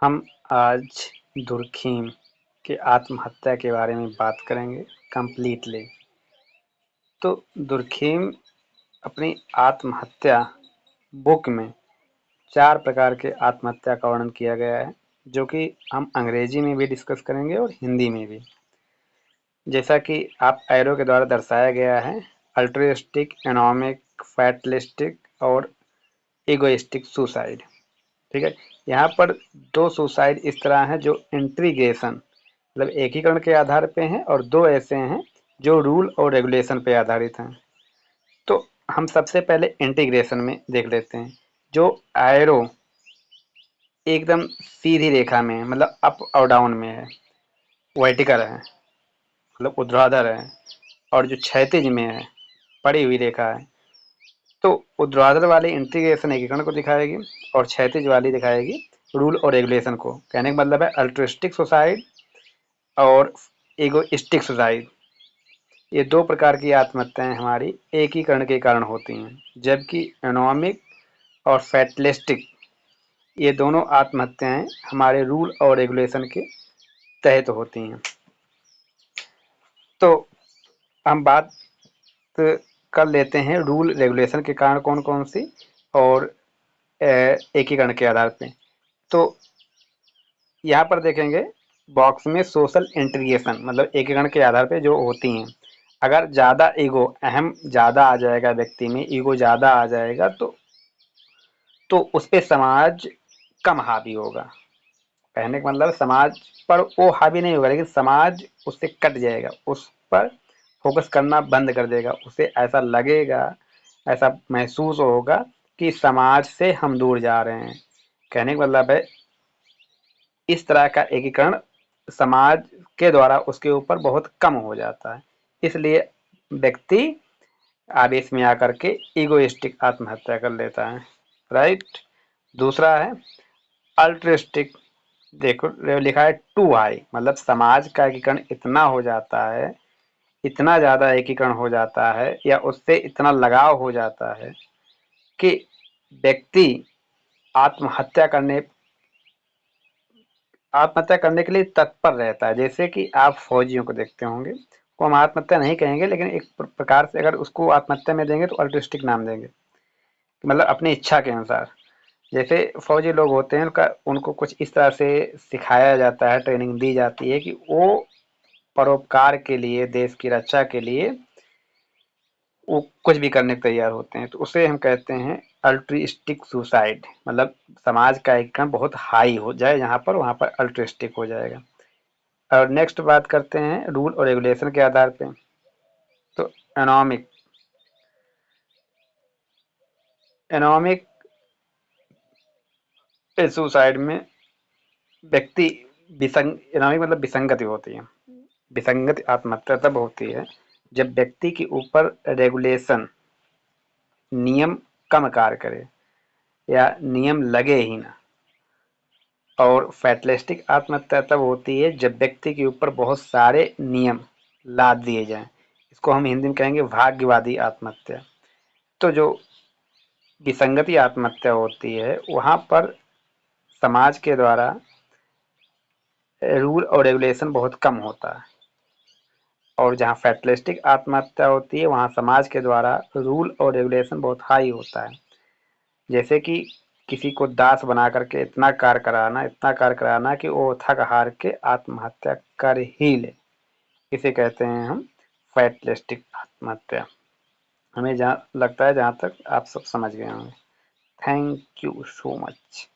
हम आज दुर्खीम के आत्महत्या के बारे में बात करेंगे कंप्लीटली। तो दुर्खीम अपनी आत्महत्या बुक में 4 प्रकार के आत्महत्या का वर्णन किया गया है, जो कि हम अंग्रेजी में भी डिस्कस करेंगे और हिंदी में भी। जैसा कि आप एरो के द्वारा दर्शाया गया है, अल्ट्रुइस्टिक, एनोमिक, फैटलिस्टिक और इगोइस्टिक सुसाइड। ठीक है, यहाँ पर 2 सुसाइड इस तरह हैं जो इंटीग्रेशन मतलब एकीकरण के आधार पे हैं, और 2 ऐसे हैं जो रूल और रेगुलेशन पे आधारित हैं। तो हम सबसे पहले इंटीग्रेशन में देख लेते हैं। जो एरो एकदम सीधी रेखा में मतलब अप और डाउन में है, वर्टिकल है मतलब ऊर्ध्वाधर है, और जो क्षैतिज में है, पड़ी हुई रेखा है, तो ऊर्ध्वाधर वाली इंटीग्रेशन एकीकरण को दिखाएगी और क्षैतिज वाली दिखाएगी रूल और रेगुलेशन को। कहने का मतलब है अल्ट्रुइस्टिक सुसाइड और इगोइस्टिक सुसाइड, ये 2 प्रकार की आत्महत्याएं हमारी एकीकरण के कारण होती हैं, जबकि एनोमिक और फैटलिस्टिक ये दोनों आत्महत्याएं हमारे रूल और रेगुलेशन के तहत होती हैं। तो हम बात कर लेते हैं रूल रेगुलेशन के कारण कौन कौन सी और एकीकरण के आधार पे। तो यहाँ पर देखेंगे बॉक्स में सोशल इंटीग्रेशन मतलब एकीकरण के आधार पे जो होती हैं। अगर ज़्यादा ईगो अहम ज़्यादा आ जाएगा, व्यक्ति में ईगो ज़्यादा आ जाएगा तो उस पर समाज कम हावी होगा। कहने का मतलब समाज पर वो हावी नहीं होगा, लेकिन समाज उससे कट जाएगा, उस पर फोकस करना बंद कर देगा। उसे ऐसा लगेगा, ऐसा महसूस होगा कि समाज से हम दूर जा रहे हैं। कहने का मतलब है इस तरह का एकीकरण समाज के द्वारा उसके ऊपर बहुत कम हो जाता है, इसलिए व्यक्ति आवेश में आकर के इगोइस्टिक आत्महत्या कर लेता है। राइट। दूसरा है अल्ट्रिस्टिक। देखो लिखा है टू हाई, मतलब समाज का एकीकरण इतना हो जाता है, इतना ज़्यादा एकीकरण हो जाता है या उससे इतना लगाव हो जाता है कि व्यक्ति आत्महत्या करने आत्महत्या करने के लिए तत्पर रहता है। जैसे कि आप फौजियों को देखते होंगे, को हम आत्महत्या नहीं कहेंगे, लेकिन एक प्रकार से अगर उसको आत्महत्या में देंगे तो अल्ट्रिस्टिक नाम देंगे, मतलब अपनी इच्छा के अनुसार। जैसे फौजी लोग होते हैं उनको कुछ इस तरह से सिखाया जाता है, ट्रेनिंग दी जाती है कि वो परोपकार के लिए, देश की रक्षा के लिए वो कुछ भी करने को तैयार होते हैं। तो उसे हम कहते हैं अल्ट्रिस्टिक सुसाइड, मतलब समाज का एकीकरण बहुत हाई हो जाए जहाँ पर, वहाँ पर अल्ट्रिस्टिक हो जाएगा। और नेक्स्ट बात करते हैं रूल और रेगुलेशन के आधार पे। तो एनोमिक एनोमिक सुसाइड में व्यक्ति एनोमिक मतलब विसंगति होती है। विसंगत आत्महत्या तब होती है जब व्यक्ति के ऊपर रेगुलेशन नियम कम कार्य करे या नियम लगे ही ना। और फैटलिस्टिक आत्महत्या तब होती है जब व्यक्ति के ऊपर बहुत सारे नियम लाद दिए जाएं। इसको हम हिंदी में कहेंगे भाग्यवादी आत्महत्या। तो जो विसंगति आत्महत्या होती है वहाँ पर समाज के द्वारा रूल और रेगुलेशन बहुत कम होता है, और जहाँ फैटलिस्टिक आत्महत्या होती है वहाँ समाज के द्वारा रूल और रेगुलेशन बहुत हाई होता है। जैसे कि किसी को दास बना करके इतना कार्य कराना कि वो थक हार के आत्महत्या कर ही ले, इसे कहते हैं हम फैटलिस्टिक आत्महत्या। हमें जहाँ लगता है, जहाँ तक आप सब समझ गए होंगे। Thank you so much.